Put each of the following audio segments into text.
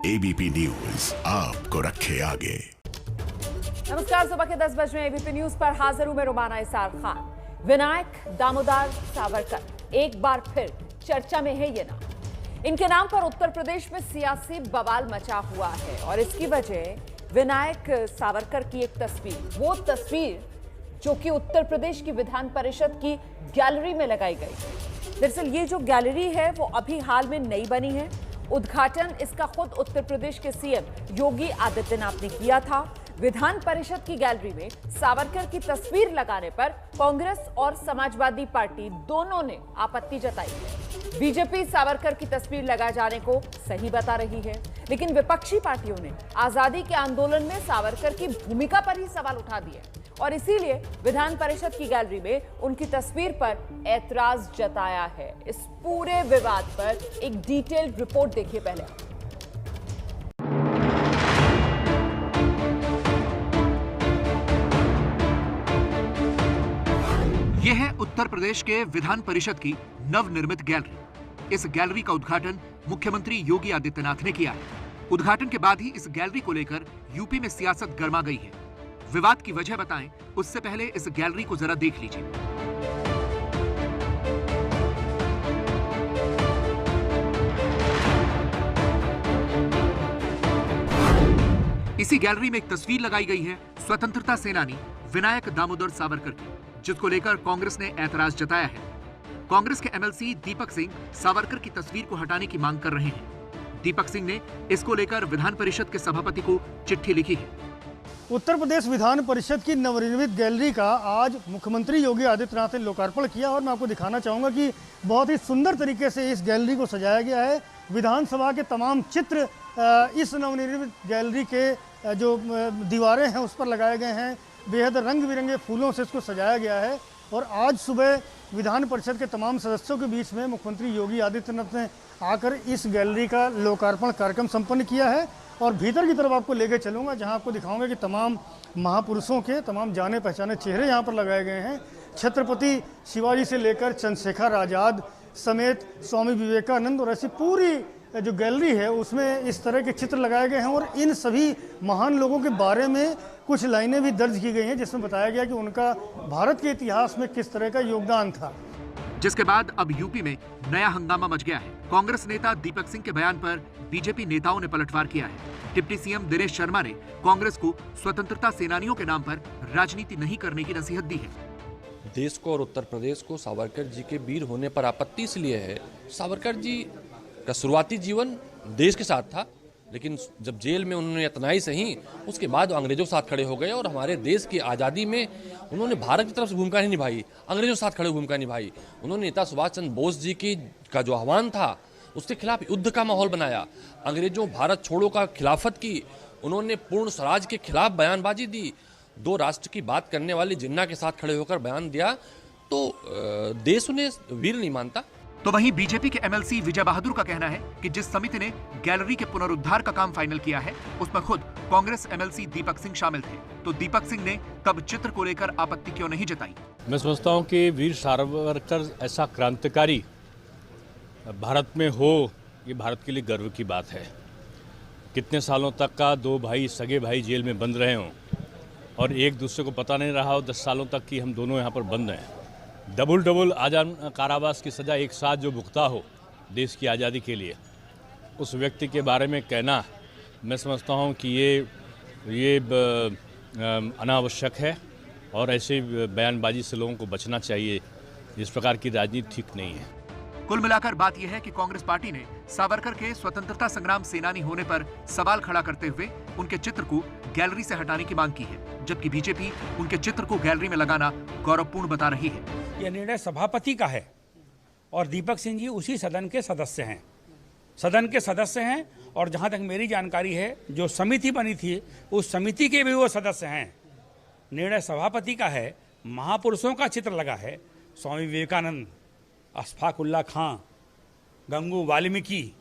ABP news आपको रखे आगे। नमस्कार, सुबह के 10 बजे एबीपी न्यूज पर हाजिर हूं मैं रुमाना इसार खान। विनायक दामोदर सावरकर एक बार फिर चर्चा में है ये नाम। इनके नाम पर उत्तर प्रदेश में सियासी बवाल मचा हुआ है और इसकी वजह विनायक सावरकर की एक तस्वीर, वो तस्वीर जो कि उत्तर प्रदेश की विधान परिषद की गैलरी में लगाई गई। दरअसल ये जो गैलरी है वो अभी हाल में नई बनी है। उद्घाटन इसका खुद उत्तर प्रदेश के सीएम योगी आदित्यनाथ ने किया था। विधान परिषद की गैलरी में सावरकर की तस्वीर लगाने पर कांग्रेस और समाजवादी पार्टी दोनों ने आपत्ति जताई है। बीजेपी सावरकर की तस्वीर लगाए जाने को सही बता रही है, लेकिन विपक्षी पार्टियों ने आजादी के आंदोलन में सावरकर की भूमिका पर ही सवाल उठा दिए और इसीलिए विधान परिषद की गैलरी में उनकी तस्वीर पर ऐतराज जताया है। इस पूरे विवाद पर एक डिटेल्ड रिपोर्ट देखिए पहले। यह है उत्तर प्रदेश के विधान परिषद की नवनिर्मित गैलरी। इस गैलरी का उद्घाटन मुख्यमंत्री योगी आदित्यनाथ ने किया है। उद्घाटन के बाद ही इस गैलरी को लेकर यूपी में सियासत गर्मा गई है। विवाद की वजह बताएं, उससे पहले इस गैलरी को जरा देख लीजिए। इसी गैलरी में एक तस्वीर लगाई गई है स्वतंत्रता सेनानी विनायक दामोदर सावरकर की, जिसको लेकर कांग्रेस ने ऐतराज जताया है। कांग्रेस के एमएलसी दीपक सिंह सावरकर की तस्वीर को हटाने की मांग कर रहे हैं। दीपक सिंह ने इसको लेकर विधान परिषद के सभापति को चिट्ठी लिखी है। उत्तर प्रदेश विधान परिषद की नवनिर्मित गैलरी का आज मुख्यमंत्री योगी आदित्यनाथ ने लोकार्पण किया और मैं आपको दिखाना चाहूँगा कि बहुत ही सुंदर तरीके से इस गैलरी को सजाया गया है। विधानसभा के तमाम चित्र इस नवनिर्मित गैलरी के जो दीवारें हैं उस पर लगाए गए हैं। बेहद रंग बिरंगे फूलों से इसको सजाया गया है और आज सुबह विधान परिषद के तमाम सदस्यों के बीच में मुख्यमंत्री योगी आदित्यनाथ ने आकर इस गैलरी का लोकार्पण कार्यक्रम संपन्न किया है। और भीतर की तरफ आपको लेकर चलूँगा, जहां आपको दिखाऊंगा कि तमाम महापुरुषों के तमाम जाने पहचाने चेहरे यहां पर लगाए गए हैं। छत्रपति शिवाजी से लेकर चंद्रशेखर आज़ाद समेत स्वामी विवेकानंद और ऐसी पूरी जो गैलरी है उसमें इस तरह के चित्र लगाए गए हैं और इन सभी महान लोगों के बारे में कुछ लाइनें भी दर्ज की गई हैं, जिसमें बताया गया कि उनका भारत के इतिहास में किस तरह का योगदान था। जिसके बाद अब यूपी में नया हंगामा मच गया है। कांग्रेस नेता दीपक सिंह के बयान पर बीजेपी नेताओं ने पलटवार किया है। डिप्टी सीएम दिनेश शर्मा ने कांग्रेस को स्वतंत्रता सेनानियों के नाम पर राजनीति नहीं करने की नसीहत दी है। देश को और उत्तर प्रदेश को सावरकर जी के वीर होने पर आपत्ति इसलिए है, सावरकर जी का शुरुआती जीवन देश के साथ था, लेकिन जब जेल में उन्होंने इतना ही सही, उसके बाद अंग्रेजों के साथ खड़े हो गए और हमारे देश की आज़ादी में उन्होंने भारत की तरफ से भूमिका नहीं निभाई, अंग्रेजों के साथ खड़े भूमिका निभाई। उन्होंने नेता सुभाष चंद्र बोस जी की का जो आह्वान था उसके खिलाफ युद्ध का माहौल बनाया। अंग्रेजों भारत छोड़ो का खिलाफत की, उन्होंने पूर्ण स्वराज के खिलाफ बयानबाजी दी। दो राष्ट्र की बात करने वाली जिन्ना के साथ खड़े होकर बयान दिया, तो देश उन्हें वीर नहीं मानता। तो वहीं बीजेपी के एमएलसी विजय बहादुर का कहना है कि जिस समिति ने गैलरी के पुनरुद्धार का काम फाइनल किया है उसमें खुद कांग्रेस एमएलसी दीपक सिंह शामिल थे, तो दीपक सिंह ने तब चित्र को लेकर आपत्ति क्यों नहीं जताई। मैं समझता हूं कि वीर सावरकर ऐसा क्रांतिकारी भारत में हो, ये भारत के लिए गर्व की बात है। कितने सालों तक का दो भाई, सगे भाई जेल में बंद रहे हों और एक दूसरे को पता नहीं रहा हो 10 सालों तक कि हम दोनों यहाँ पर बंद हैं। डबल आजाद कारावास की सज़ा एक साथ जो भुगता हो देश की आज़ादी के लिए, उस व्यक्ति के बारे में कहना मैं समझता हूँ कि ये अनावश्यक है और ऐसे बयानबाजी से लोगों को बचना चाहिए। इस प्रकार की राजनीति ठीक नहीं है। कुल मिलाकर बात यह है कि कांग्रेस पार्टी ने सावरकर के स्वतंत्रता संग्राम सेनानी होने पर सवाल खड़ा करते हुए उनके चित्र को गैलरी से हटाने की मांग की है, जबकि बीजेपी उनके चित्र को गैलरी में लगाना गौरवपूर्ण बता रही है। यह निर्णय सभापति का है और दीपक सिंह जी उसी सदन के सदस्य हैं और जहां तक मेरी जानकारी है जो समिति बनी थी उस समिति के भी वो सदस्य हैं। निर्णय सभापति का है, महापुरुषों का चित्र लगा है, स्वामी विवेकानंद, अशफाक उल्लाह खां, गंगू वाल्मीकि।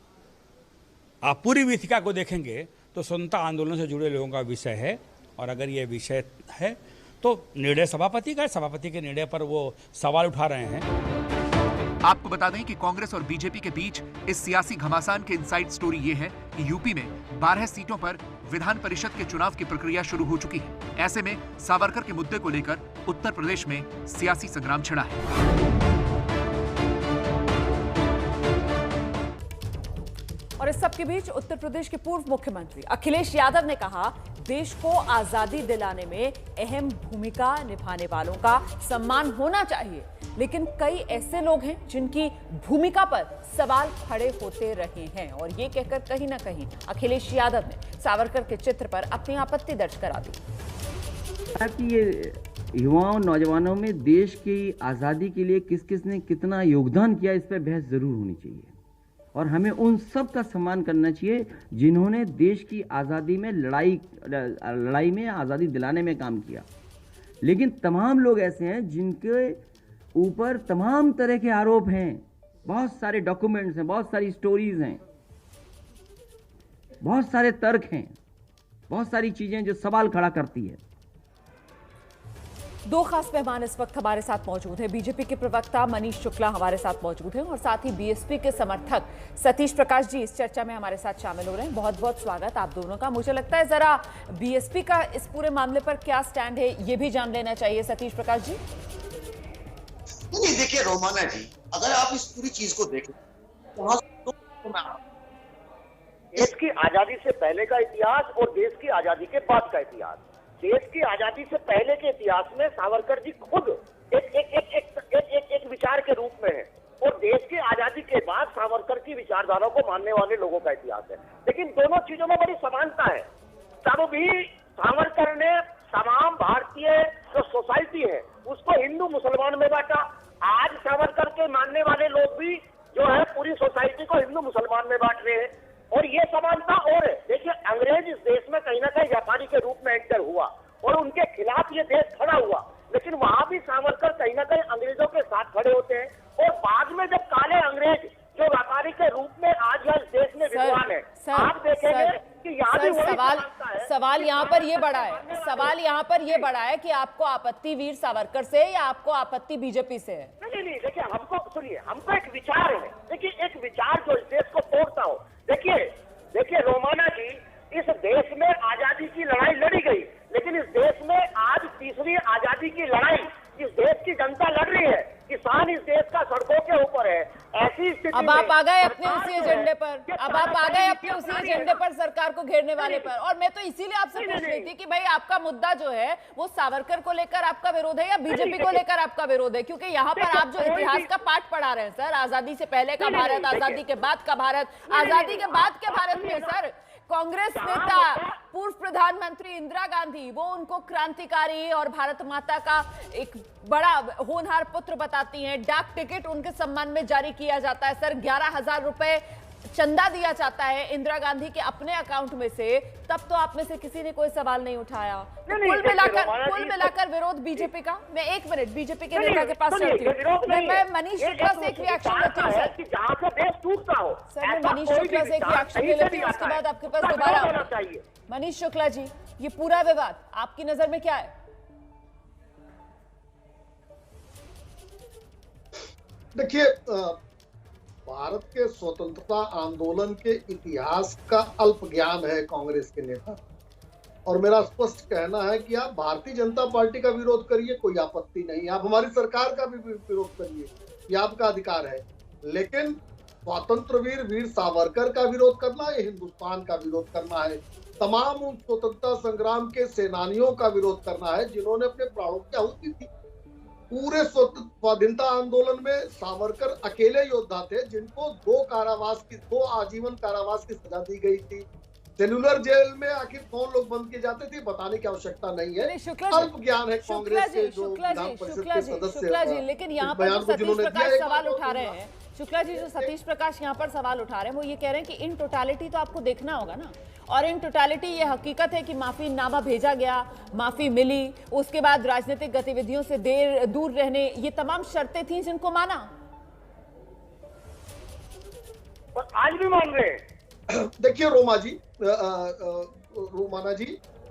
आप पूरी वीथिका को देखेंगे तो स्वतंत्रता आंदोलन से जुड़े लोगों का विषय है और अगर ये विषय है तो निर्णय सभापति का है, सभापति के निर्णय पर वो सवाल उठा रहे हैं। आपको बता दें कि कांग्रेस और बीजेपी के बीच इस सियासी घमासान के इनसाइड स्टोरी ये है कि यूपी में 12 सीटों पर विधान परिषद के चुनाव की प्रक्रिया शुरू हो चुकी है। ऐसे में सावरकर के मुद्दे को लेकर उत्तर प्रदेश में सियासी संग्राम छिड़ा है। और इस सब के बीच उत्तर प्रदेश के पूर्व मुख्यमंत्री अखिलेश यादव ने कहा, देश को आजादी दिलाने में अहम भूमिका निभाने वालों का सम्मान होना चाहिए, लेकिन कई ऐसे लोग हैं जिनकी भूमिका पर सवाल खड़े होते रहे हैं। और ये कहकर कहीं ना कहीं अखिलेश यादव ने सावरकर के चित्र पर अपनी आपत्ति दर्ज करा दी। कि ये युवाओं नौजवानों में देश की आज़ादी के लिए किस किस ने कितना योगदान किया, इस पर बहस जरूर होनी चाहिए और हमें उन सब का सम्मान करना चाहिए जिन्होंने देश की आज़ादी में लड़ाई में आज़ादी दिलाने में काम किया। लेकिन तमाम लोग ऐसे हैं जिनके ऊपर तमाम तरह के आरोप हैं, बहुत सारे डॉक्यूमेंट्स हैं, बहुत सारी स्टोरीज हैं, बहुत सारे तर्क हैं, बहुत सारी चीजें जो सवाल खड़ा करती है। दो खास मेहमान इस वक्त हमारे साथ मौजूद हैं। बीजेपी के प्रवक्ता मनीष शुक्ला हमारे साथ मौजूद हैं और साथ ही बीएसपी के समर्थक सतीश प्रकाश जी इस चर्चा में हमारे साथ शामिल हो रहे हैं। बहुत बहुत स्वागत आप दोनों का। मुझे लगता है जरा बीएसपी का इस पूरे मामले पर क्या स्टैंड है ये भी जान लेना चाहिए। सतीश प्रकाश जी। नहीं, देखिए रोमाना जी, अगर आप इस पूरी चीज को देखें तो देश की आजादी से पहले का इतिहास और देश की आजादी के बाद का इतिहास। देश की आजादी से पहले के इतिहास में सावरकर जी खुद एक विचार के रूप में है और देश की आजादी के बाद सावरकर की विचारधारा को मानने वाले लोगों का इतिहास है। लेकिन दोनों चीजों में बड़ी समानता है। तब भी सावरकर ने तमाम भारतीय जो सोसाइटी है उसको हिंदू मुसलमान में बांटा। आज सावरकर के मानने वाले लोग भी जो है पूरी सोसाइटी को हिंदू मुसलमान में बांट रहे हैं और ये समानता और है। देखिए, अंग्रेज इस देश में कहीं ना कहीं व्यापारी के रूप में एंटर हुआ और उनके खिलाफ ये देश खड़ा हुआ, लेकिन वहां भी सावरकर कहीं ना कहीं अंग्रेजों के साथ खड़े होते हैं। और बाद में जब काले अंग्रेज जो व्यापारी के रूप में आज इस देश में विद्वान है, आप देखेंगे कि यहाँ भी सवाल यहाँ पर ये बड़ा है, सवाल यहाँ पर ये बड़ा है कि आपको आपत्ति वीर सावरकर से या आपको आपत्ति बीजेपी से है? नहीं, देखिए हमको सुनिए, हमको एक विचार है। देखिए, एक विचार जो इस देश को तोड़ता हो। देखिए रोमाना जी, इस देश में आजादी की लड़ाई लड़ी गई, लेकिन इस देश में आज तीसरी आजादी की लड़ाई इस देश की जनता लड़ रही है। किसान इस देश का सड़कों के ऊपर है। ऐसी स्थिति अब आप आ गए अपने उसी एजेंडे पर, अब आप आ गए अपने उसी एजेंडे पर सरकार को घेरने वाले पर। और मैं तो इसीलिए आपसे पूछ रही थी कि भाई आपका मुद्दा जो है वो सावरकर को लेकर आपका विरोध है या बीजेपी को लेकर आपका विरोध है? क्योंकि यहाँ पर आप जो इतिहास का पाठ पढ़ा रहे हैं सर, आजादी से पहले का भारत, आजादी के बाद का भारत, आजादी के बाद के भारत में सर कांग्रेस नेता पूर्व प्रधानमंत्री इंदिरा गांधी वो उनको क्रांतिकारी और भारत माता का एक बड़ा होनहार पुत्र बताती हैं। डाक टिकट उनके सम्मान में जारी किया जाता है सर, 11,000 रुपए चंदा दिया जाता है इंदिरा गांधी के अपने अकाउंट में से। तब तो आप में से किसी ने कोई सवाल नहीं उठाया। कुल मिलाकर विरोध बीजेपी का। मैं एक मिनट बीजेपी के नेता के पास चलती हूँ। मैं मनीष शुक्ला से एक रिएक्शन लेती हूँ सर। जहाँ से देश टूटता हो सर, मैं मनीष शुक्ला से एक रिएक्शन लेती हूँ, उसके बाद आपके पास दोबारा। मनीष शुक्ला जी, ये पूरा विवाद आपकी नजर में क्या है? देखिए, भारत के स्वतंत्रता आंदोलन के इतिहास का अल्प ज्ञान है कांग्रेस के नेता, और मेरा स्पष्ट कहना है कि आप भारतीय जनता पार्टी का विरोध करिए, कोई आपत्ति नहीं। आप हमारी सरकार का भी विरोध करिए, ये आपका अधिकार है। लेकिन स्वातंत्रवीर वीर सावरकर का विरोध करना, ये हिंदुस्तान का विरोध करना है। तमाम उन स्वतंत्रता संग्राम के सेनानियों का विरोध करना है जिन्होंने अपने प्राणों की आहुति दी। पूरे स्वाधीनता आंदोलन में सावरकर अकेले योद्धा थे जिनको दो आजीवन कारावास की सजा दी गई थी। सेलुलर जेल में आखिर कौन लोग बंद किए जाते थे बताने की आवश्यकता नहीं है। अल्प ज्ञान है कांग्रेस के जो विधान परिषद के सदस्य हैं। लेकिन यहाँ पर जो सतीश प्रकाश सवाल उठा रहे हैं, शुक्ला जी जो सतीश प्रकाश यहाँ पर सवाल उठा रहे हैं वो ये कह रहे हैं कि इन टोटालिटी तो आपको देखना होगा ना, और इन टोटालिटी ये हकीकत है कि माफीनामा भेजा गया, माफी मिली, उसके बाद राजनीतिक गतिविधियों से दूर रहने, ये तमाम शर्तें थी जिनको माना और आज भी मान रहे हैं। देखिए रोमाना जी,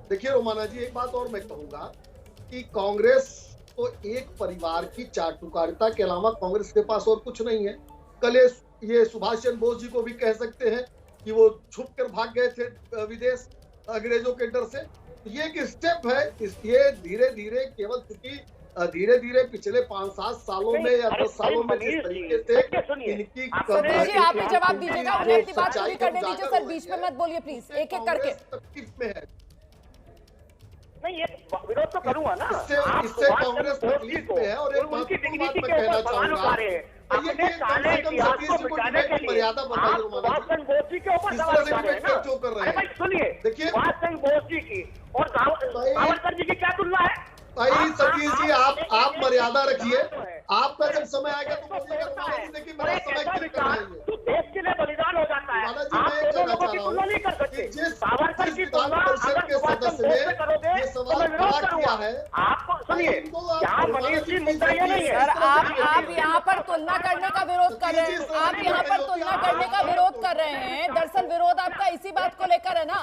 देखिए रोमाना जी, एक बात और मैं कहूंगा कि कांग्रेस तो एक परिवार की चाटुकारिता के अलावा कांग्रेस के पास और कुछ नहीं है। कल ये सुभाष चंद्र बोस जी को भी कह सकते हैं कि वो छुप कर भाग गए थे विदेश अंग्रेजों के डर से। ये एक स्टेप है, ये धीरे धीरे केवल चूंकि धीरे धीरे पिछले 5-7 सालों में या 10 सालों में जिस तरीके से इनकी सुनील जी आप ही जवाब दीजिएगा, उन्हें अपनी बात पूरी करने दीजिए सर, बीच में मत बोलिए प्लीज, एक एक करके। तकलीफ में है। नहीं, ये विरोध तो करूंगा ना। इससे कांग्रेस तकलीफ में है। और एक उनकी बात डिग्निटी मैं के कहना ऊपर सवाल उठा रहे हैं। अपने काले इतिहास को मिटाने के लिए मर्यादा आप सुभाष चंद्र बोस जी के ऊपर सवाल उठा रहे हैं ना। जो कर रहे अरे हैं, भाई सुनिए, देखिए सुभाष चंद्र बोस जी की और सावरकर जी की क्या तुलना है? भाई सतीश जी आप मर्यादा रखिए। आपका जब समय आएगा तो बोलिएगा। देखिए मेरा समय क्लियर कर रहे हैं। तो देश के लिए बलिदान हो जाता है। आप दोनों लोगों की तुलना नहीं कर सकते। सावरकर की तुलना अगर सुभाष चंद्र बोस से करोगे तो मैं विरोध करूंगा। आपको सुनिए, यहाँ मनीष जी मुद्दा ये नहीं है। सर आप यहाँ पर तुलना करने का विरोध कर रहे हैं, आप यहाँ पर तुलना करने का विरोध कर रहे हैं। दरअसल विरोध आपका इसी बात को लेकर है ना,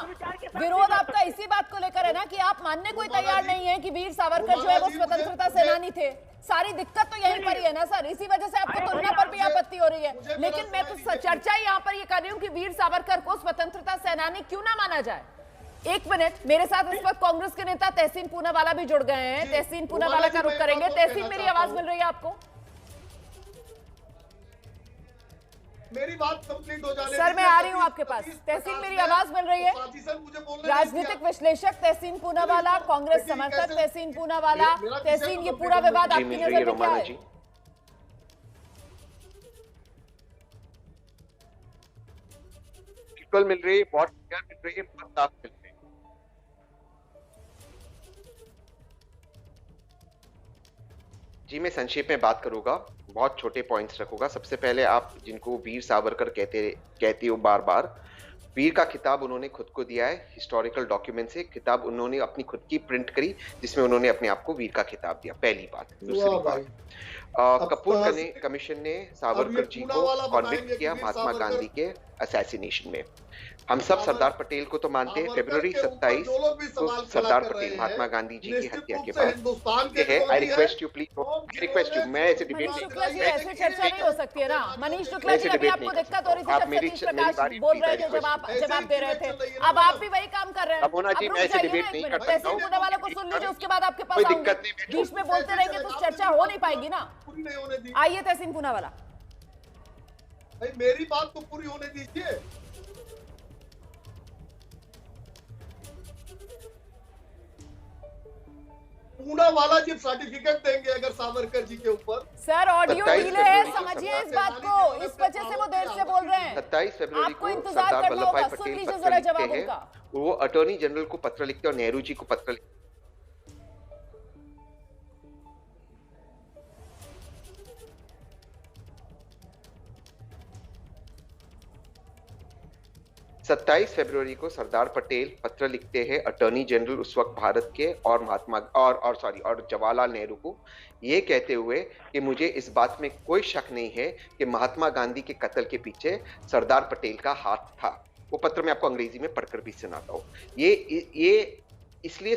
विरोध आपका इसी बात को लेकर है ना कि आप मानने को तैयार नहीं है कि वीर सावरकर जो है वो स्वतंत्रता सेनानी थे। सारी दिक्कत तो यहीं पर ही है ना सर, इसी वजह से आपको तुलना पर भी आपत्ति हो रही है। लेकिन मैं तो चर्चा यहाँ पर ये कर रही हूँ कि वीर सावरकर को स्वतंत्रता सेनानी क्यों ना माना जाए। एक मिनट, मेरे साथ इस वक्त कांग्रेस के नेता तहसीन पूनावाला भी जुड़ गए हैं। तहसीन पूनावाला का रुख करेंगे। तहसीन, मेरी आवाज मिल रही है आपको? मेरी बात कंप्लीट हो जाने सर मैं आ रही हूँ आपके पास। तहसीन, मेरी आवाज मिल रही है? राजनीतिक विश्लेषक तहसीन पूनावाला, कांग्रेस समर्थक तहसीन पूनावाला। तहसीन, ये पूरा विवाद आपकी नजर में क्या है? मिल रही है, बहुत क्लियर मिल रही है, बहुत साफ मिल रही है। जी मैं संक्षेप में बात करूंगा, बहुत छोटे पॉइंट्स रखूंगा। सबसे पहले आप जिनको वीर सावरकर कहते हो बार बार, वीर का खिताब उन्होंने खुद को दिया है। हिस्टोरिकल डॉक्यूमेंट से खिताब उन्होंने अपनी खुद की प्रिंट करी जिसमें उन्होंने अपने आप को वीर का खिताब दिया। पहली बात। दूसरी बात, कपूर कमीशन ने सावरकर जी को कॉन्विक्ट किया महात्मा गांधी के असैसिनेशन में। हम सब सरदार पटेल को तो मानते हैं। फरवरी 27 को सरदार पटेल महात्मा गांधी जी की हत्या के बाद ये है। I request you please, request you, मैं ऐसे डिबेट नहीं, ऐसे चर्चा नहीं हो सकती है ना। मनीष शुक्ला जी, अभी आपको दिक्कत हो रही थी जब सतीश प्रकाश बोल रहे थे, जवाब दे रहे थे। अब आप भी वही काम कर रहे हैं। अब जी मैं ऐसे डिबेट नहीं कर सकता हूं। वाले को सुन लीजिए, उसके बाद आपके पास आऊंगी। बीच में बोलते रहेंगे तो चर्चा हो नहीं पाएगी ना। आइए तहसीन पूनावाला। भाई मेरी बात तो पूरी होने दीजिए। पूनावाला जी सर्टिफिकेट देंगे अगर सावरकर जी के ऊपर। सर ऑडियो डिले है, समझिए इस बात को, इस वजह से वो देर से बोल रहे हैं। 27 फरवरी आपको को इंतजार सरदार करना वल्लभ होगा। भाई सुन पटेल लीजिए पत्र जरा लिखते जवाब हैं। उनका। वो अटॉर्नी जनरल को पत्र लिखते हैं और नेहरू जी को पत्र लिखते हैं। 27 फरवरी को सरदार पटेल पत्र लिखते हैं अटॉर्नी जनरल उस वक्त भारत के और और जवाहरलाल नेहरू को, ये कहते हुए कि मुझे इस बात में कोई शक नहीं है कि महात्मा गांधी के कत्ल के पीछे सरदार पटेल का हाथ था। वो पत्र मैं आपको अंग्रेजी में पढ़कर भी सुनाता हूँ। ये इसलिए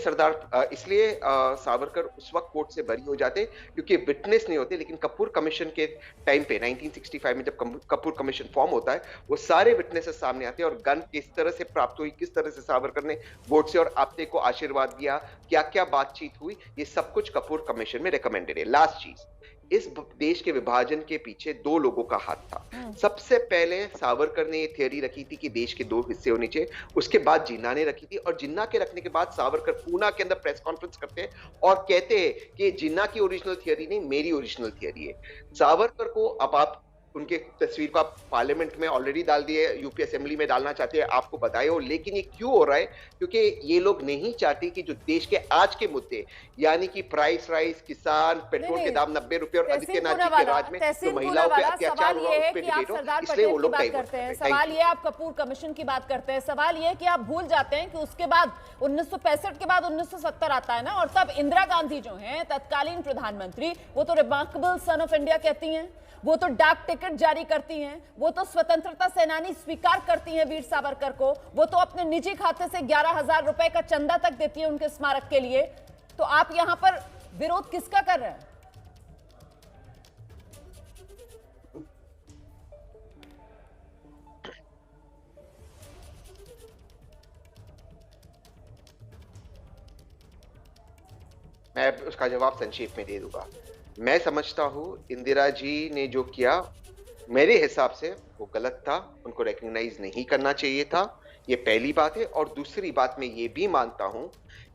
सावरकर उस वक्त कोर्ट से बरी हो जाते क्योंकि विटनेस नहीं होते। लेकिन कपूर कमीशन के टाइम पे 1965 में जब कपूर कमीशन फॉर्म होता है, वो सारे विटनेसेस सामने आते हैं और गन किस तरह से प्राप्त हुई, किस तरह से सावरकर ने वोट से और आपते को आशीर्वाद दिया, क्या क्या बातचीत हुई, ये सब कुछ कपूर कमीशन में रिकमेंडेड है। लास्ट चीज, इस देश के विभाजन के पीछे दो लोगों का हाथ था। सबसे पहले सावरकर ने ये थियरी रखी थी कि देश के दो हिस्से होने चाहिए। उसके बाद जिन्ना ने रखी थी और जिन्ना के रखने के बाद सावरकर पूना के अंदर प्रेस कॉन्फ्रेंस करते हैं और कहते हैं कि जिन्ना की ओरिजिनल थियरी नहीं, मेरी ओरिजिनल थियरी है। सावरकर को अब आप उनके तस्वीर को आप पार्लियामेंट में ऑलरेडी डाल दिए, यूपी असेंबली में डालना चाहते हैं, आपको बताए हो। लेकिन ये क्यों हो रहा है? क्योंकि ये लोग नहीं चाहते कि जो देश के आज के मुद्दे यानी कि प्राइस राइज, किसान, पेट्रोल के दाम 90 रुपए और आदित्यनाथ जी के राज में जो महिलाओं पे अत्याचार हुआ उस पर डिबेट हो, इसलिए वो लोग करते हैं। सवाल ये आप कपूर कमीशन की बात करते हैं, सवाल ये कि आप भूल जाते हैं कि उसके बाद 1965 के बाद 1970 आता है ना, और तब इंदिरा गांधी जो हैं तत्कालीन प्रधानमंत्री, वो तो रिमार्केबल सन ऑफ इंडिया कहती हैं, वो तो डाक टिकट जारी करती हैं, वो तो स्वतंत्रता सेनानी स्वीकार करती हैं वीर सावरकर को, वो तो अपने निजी खाते से 11,000 रुपए का चंदा तक देती है उनके स्मारक के लिए। तो आप यहां पर विरोध किसका कर रहे हैं? मैं उसका जवाब संक्षेप में दे दूंगा। मैं समझता हूं इंदिरा जी ने जो किया मेरे हिसाब से वो गलत था, उनको रिकॉग्नाइज नहीं करना चाहिए था, ये पहली बात है। और दूसरी बात मैं ये भी मानता हूं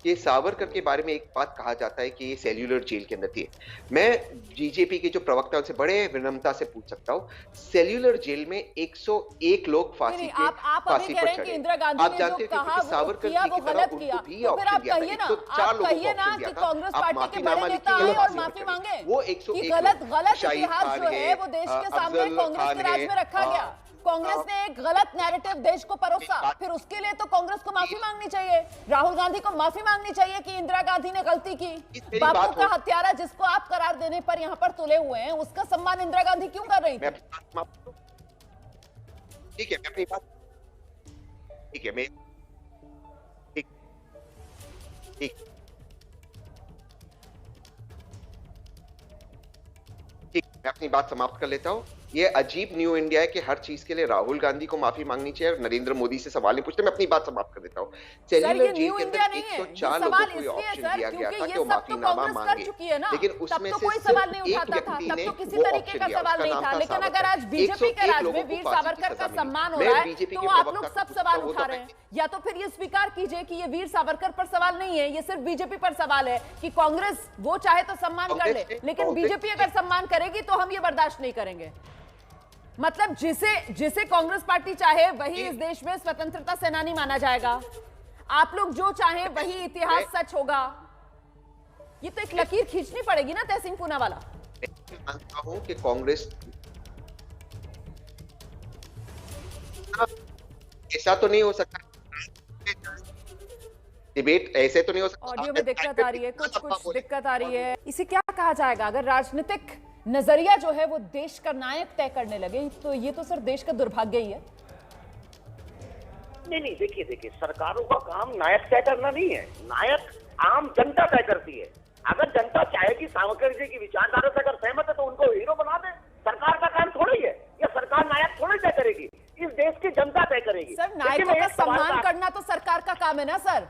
कि सावरकर के बारे में एक बात कहा जाता है कि ये सेल्यूलर जेल के अंदर थे। मैं बीजेपी के जो प्रवक्ता उनसे बड़े विनम्रता से पूछ सकता हूँ, सेल्यूलर जेल में 101 लोग फांसी पर चढ़े। इंदिरा गांधी आप ने जानते जो हैं कहा कि सावरकर किया जी वो की तरह गलत उनको किया, भी तो फिर आप ऑप्शन दिया था, 104 लोगों को कहिए ना ऑप्शन दिया कि था। कांग्रेस आप पार्टी के बड़े माफीनामा नेता लिखिए, आए और फांसी माफी पर मांगे वो कि 101 गलत शाहिद इतिहास खान जो है वो देश के सामने अफजल कांग्रेस खान के राज में रखा गया। कांग्रेस ने एक गलत नैरेटिव देश को परोसा, फिर उसके लिए तो कांग्रेस को माफी मांगनी चाहिए, राहुल गांधी को माफी मांगनी चाहिए कि इंदिरा गांधी ने गलती की। बापू का हत्यारा जिसको आप करार देने पर यहाँ पर तुले हुए हैं, उसका सम्मान इंदिरा गांधी क्यों कर रही थी? ठीक है, मैं अपनी बात ठीक है मैं ठीक ठीक ठीक मैं अपनी बात समाप्त कर लेता हूँ। ये अजीब न्यू इंडिया है कि हर चीज के लिए राहुल गांधी को माफी मांगनी चाहिए और नरेंद्र मोदी से सवाल नहीं पूछते। मैं अपनी बात समाप्त कर देता हूँ। सेल्यूलर जेल के अंदर 104 लोगों को ये ऑप्शन दिया गया था कि वो माफीनामा मांगे, लेकिन उसमें से सिर्फ एक व्यक्ति ने वो ऑप्शन दिया, उसका नाम था लेकिन अगर आज बीजेपी के राज में वीर सावरकर का सम्मान हो रहा है तो आप लोग सब सवाल उठा रहे हैं। या तो फिर ये स्वीकार कीजिए कि ये वीर सावरकर पर सवाल नहीं है, ये सिर्फ बीजेपी पर सवाल है कि कांग्रेस वो चाहे तो सम्मान कर ले, लेकिन बीजेपी अगर सम्मान करेगी तो हम ये बर्दाश्त नहीं करेंगे। मतलब जिसे कांग्रेस पार्टी चाहे वही इस देश में स्वतंत्रता सेनानी माना जाएगा, आप लोग जो चाहें वही इतिहास सच होगा। ये तो एक लकीर खींचनी पड़ेगी ना तहसीन पूनावाला। मानता हूं कि कांग्रेस ऐसा तो नहीं हो सकता, डिबेट ऐसे तो नहीं हो सकता। ऑडियो में दिक्कत आ रही है, कुछ दिक्कत आ रही है। इसे क्या कहा जाएगा अगर राजनीतिक नजरिया जो है वो देश का नायक तय करने लगे, तो ये तो सर देश का दुर्भाग्य ही है। नहीं, देखिए सरकारों का काम नायक तय करना नहीं है, नायक आम जनता तय करती है। अगर जनता चाहेगी सावरकर जी की विचारधारा से अगर सहमत है तो उनको हीरो बना दे। सरकार का काम थोड़ा ही है, या सरकार नायक थोड़ा तय करेगी, इस देश की जनता तय करेगी। सर नायकों का सम्मान करना तो सरकार का काम है ना सर।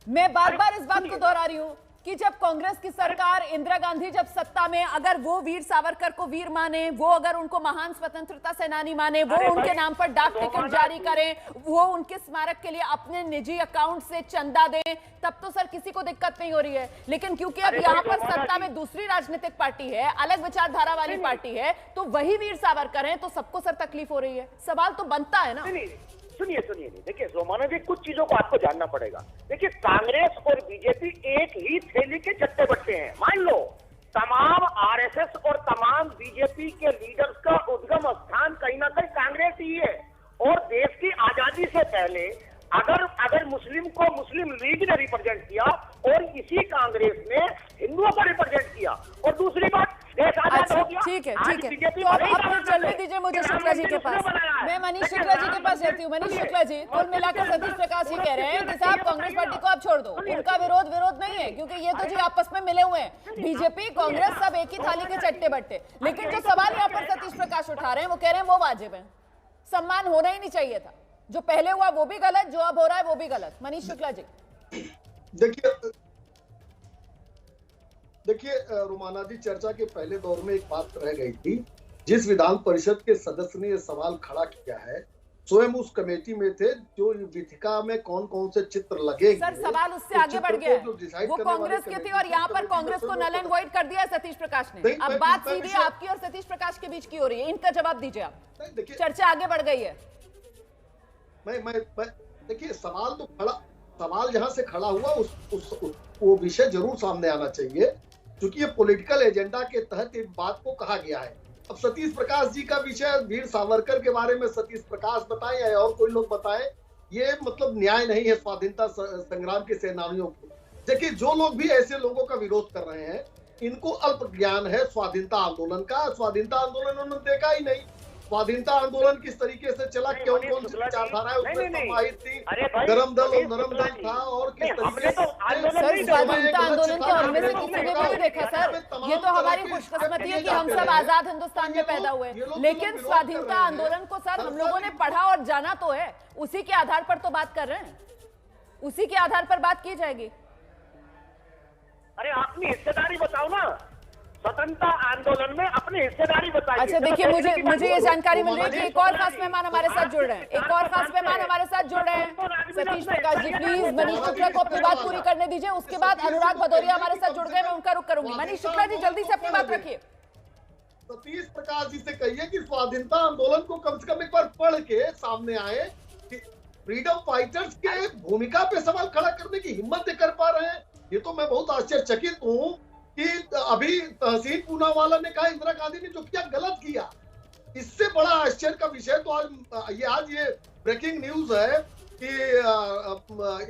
मैं बार बार इस बात को दोहरा रही हूँ कि जब कांग्रेस की सरकार, इंदिरा गांधी जब सत्ता में, अगर वो वीर सावरकर को वीर माने, वो अगर उनको महान स्वतंत्रता सेनानी माने, वो उनके नाम पर डाक टिकट जारी करें, वो उनके स्मारक के लिए अपने निजी अकाउंट से चंदा दें, तब तो सर किसी को दिक्कत नहीं हो रही है। लेकिन क्योंकि अब यहाँ पर सत्ता में दूसरी राजनीतिक पार्टी है, अलग विचारधारा वाली पार्टी है, तो वही वीर सावरकर है, तो सबको सर तकलीफ हो रही है। सवाल तो बनता है ना। सुनिए देखिए रोमाना जी, कुछ चीजों को आपको जानना पड़ेगा। देखिए कांग्रेस और बीजेपी एक ही थैली के चट्टे बट्टे हैं। मान लो तमाम आरएसएस और तमाम बीजेपी के लीडर्स का उद्गम स्थान कहीं ना कहीं कांग्रेस ही है। और देश की आजादी से पहले अगर मुस्लिम को मुस्लिम लीग ने रिप्रेजेंट किया और इसी कांग्रेस ने हिंदुओं को रिप्रेजेंट किया। और दूसरी बात, देश आजाद हो गया। ठीक है। तो अब चलने दीजिए मुझे शुक्ला जी के पास। मैं मनीष शुक्ला जी के पास जाती हूँ। मनीष शुक्ला जी, कुल मिलाकर सतीश प्रकाश ही कह रहे हैं कि साहब कांग्रेस पार्टी को आप छोड़ दो, उनका विरोध नहीं है, क्योंकि ये तो जी आपस में मिले हुए हैं, बीजेपी कांग्रेस सब एक ही थाली के चट्टे बट्टे। लेकिन जो सवाल यहाँ पर सतीश प्रकाश उठा रहे हैं वो कह रहे हैं वो वाजिब है, सम्मान होना ही नहीं चाहिए था। जो पहले हुआ वो भी गलत, जो अब हो रहा है वो भी गलत। मनीष शुक्ला जी देखिए रुमाना जी, चर्चा के पहले दौर में एक बात रह गई थी। जिस विधान परिषद के सदस्य ने यह सवाल खड़ा किया है, स्वयं उस कमेटी में थे जो विथिका में कौन कौन से चित्र लगेंगे। सर सवाल उससे आगे बढ़ गया, वो कांग्रेस के थे और यहाँ पर कांग्रेस को नल एंड वॉइड कर दिया सतीश प्रकाश ने। अब बात सीधी आपकी और सतीश प्रकाश के बीच की हो रही है, इनका जवाब दीजिए आप। चर्चा आगे बढ़ गई है। मैं देखिए सवाल जहां से खड़ा हुआ वो विषय जरूर सामने आना चाहिए, क्योंकि ये पॉलिटिकल एजेंडा के तहत एक बात को कहा गया है। अब सतीश प्रकाश जी का विषय, वीर सावरकर के बारे में सतीश प्रकाश बताएं या और कोई लोग बताएं, ये मतलब न्याय नहीं है स्वाधीनता संग्राम के सेनानियों को। देखिए जो लोग भी ऐसे लोगों का विरोध कर रहे हैं, इनको अल्प ज्ञान है स्वाधीनता आंदोलन का। स्वाधीनता आंदोलन उन्होंने देखा ही नहीं, स्वाधीनता आंदोलन किस तरीके से चला, कौन कौन सी विचारधाराएं उसमें समाहित थी, गरम दल और नरम दल था, और किस तरीके से सर स्वाधीनता आंदोलन के उनमें से किसी ने भी नहीं देखा सर। ये तो हमारी खुशकिस्मती है कि हम सब आजाद हिंदुस्तान में पैदा हुए, लेकिन स्वाधीनता आंदोलन को सर हम लोगों ने पढ़ा और जाना तो है, उसी के आधार पर तो बात कर रहे हैं, उसी के आधार पर बात की जाएगी। अरे अपनी हिस्सेदारी बताओ ना, स्वतंत्रता आंदोलन में अपनी हिस्सेदारी बताइए। अच्छा देखिए, मुझे ये जानकारी मिल रही है कि एक और खास मेहमान हमारे साथ जुड़ रहे हैं, एक और खास मेहमान हमारे साथ जुड़ रहे हैं। सतीश प्रकाश जी प्लीज मनीष शुक्ला को अपनी बात पूरी करने दीजिए, उसके बाद अनुराग भदौरिया हमारे साथ जुड़ गए, मैं उनका रुख करूंगी। मनीष शुक्ला जी जल्दी से अपनी बात रखिए। सतीश प्रकाश जी से कहिए कि स्वाधीनता आंदोलन को कम से कम एक बार पढ़ के सामने आए कि फ्रीडम फाइटर्स के भूमिका पे सवाल खड़ा करने की हिम्मत नहीं कर पा रहे हैं। ये तो मैं बहुत आश्चर्यचकित हूँ कि अभी तहसीन पूनावाला ने कहा इंदिरा गांधी ने जो किया गलत किया। इससे बड़ा आश्चर्य का विषय तो आज ये ब्रेकिंग न्यूज है कि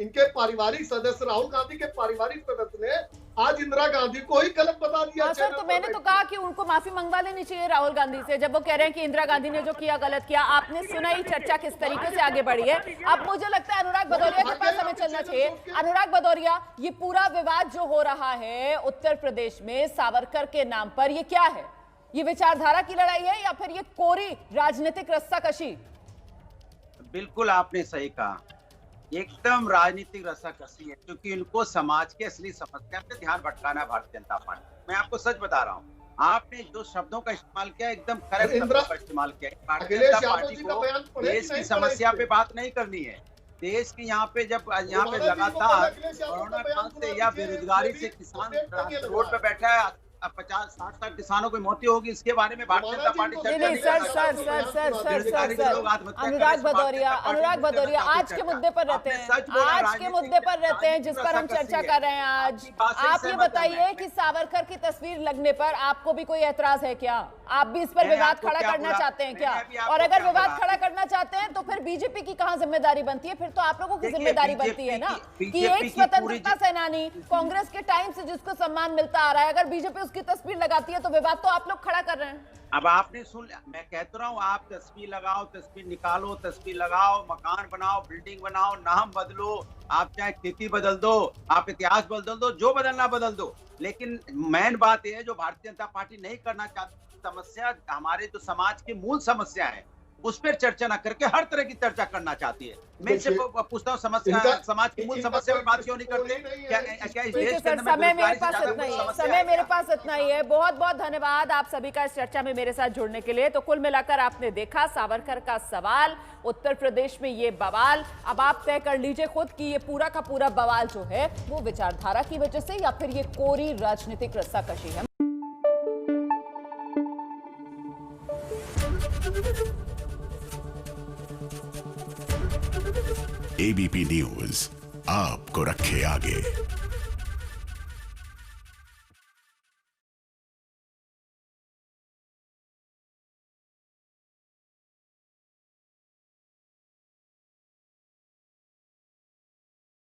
इनके पारिवारिक सदस्य, राहुल गांधी के पारिवारिक सदस्य ने आज इंदिरा गांधी को ही गलत बता दिया। सर तो मैंने तो कहा कि उनको माफी मंगवा लेनी चाहिए राहुल गांधी से, जब वो कह रहे हैं कि इंदिरा गांधी ने जो किया गलत किया। आपने सुना ही चर्चा किस तरीके से आगे बढ़ी है। अब मुझे लगता है अनुराग भदौरिया के पास हमें चलना चाहिए। अनुराग भदौरिया, ये पूरा विवाद जो हो रहा है उत्तर प्रदेश में सावरकर के नाम पर, ये क्या है? ये विचारधारा की लड़ाई है या फिर ये कोरी राजनीतिक रस्साकशी? बिल्कुल आपने सही कहा, एकदम राजनीतिक रस्साकशी है, क्योंकि इनको समाज के असली समस्या पे ध्यान भटकाना है भारतीय जनता पार्टी। मैं आपको सच बता रहा हूँ, आपने जो शब्दों का इस्तेमाल किया एकदम करेक्ट शब्दों का इस्तेमाल किया। भारतीय जनता पार्टी को देश की समस्या पे बात नहीं करनी है। देश की यहाँ पे जब यहाँ पे लगातार कोरोना काल से या बेरोजगारी से किसान रोड पे बैठा है, 50-60 किसानों की मौतें होगी, इसके बारे में भारतीय जनता पार्टी अनुराग भदौरिया आज के मुद्दे पर रहते हैं, जिस पर हम चर्चा कर रहे हैं आज। आप ये बताइए कि सावरकर की तस्वीर लगने पर आपको भी कोई एतराज है क्या? आप भी इस पर विवाद खड़ा करना चाहते हैं क्या? और अगर विवाद खड़ा करना चाहते हैं तो फिर बीजेपी की कहाँ जिम्मेदारी बनती है? फिर तो आप लोगों की जिम्मेदारी बनती है ना कि एक स्वतंत्रता सेनानी कांग्रेस के टाइम से जिसको सम्मान मिलता आ रहा है, अगर बीजेपी की तस्वीर लगाती है तो विवाद तो आप लोग खड़ा कर रहे हैं। अब आपने सुन लिया, मैं कहता रहा हूँ, आप तस्वीर लगाओ, तस्वीर निकालो, तस्वीर लगाओ, मकान बनाओ, बिल्डिंग बनाओ, नाम बदलो, आप चाहे खेती बदल दो, आप इतिहास बदल दो, जो बदलना बदल दो, लेकिन मेन बात यह है जो भारतीय जनता पार्टी नहीं करना चाहती, समस्या हमारे जो समाज की मूल समस्या है उस पर चर्चा न करके हर तरह की चर्चा करना चाहती है। मैं इनसे पूछता हूँ, समस्या समाज की मूल समस्या पर बात क्यों नहीं करते? क्या इस देश के अंदर समय मेरे पास इतना ही है। बहुत बहुत धन्यवाद आप सभी का इस चर्चा में मेरे साथ जुड़ने के लिए। तो कुल मिलाकर आपने देखा सावरकर का सवाल, उत्तर प्रदेश में ये बवाल। अब आप तय कर लीजिए खुद कि ये पूरा का पूरा बवाल जो है वो विचारधारा की वजह से या फिर ये कोरी राजनीतिक रस्साकशी है। एबीपी न्यूज आपको रखे आगे।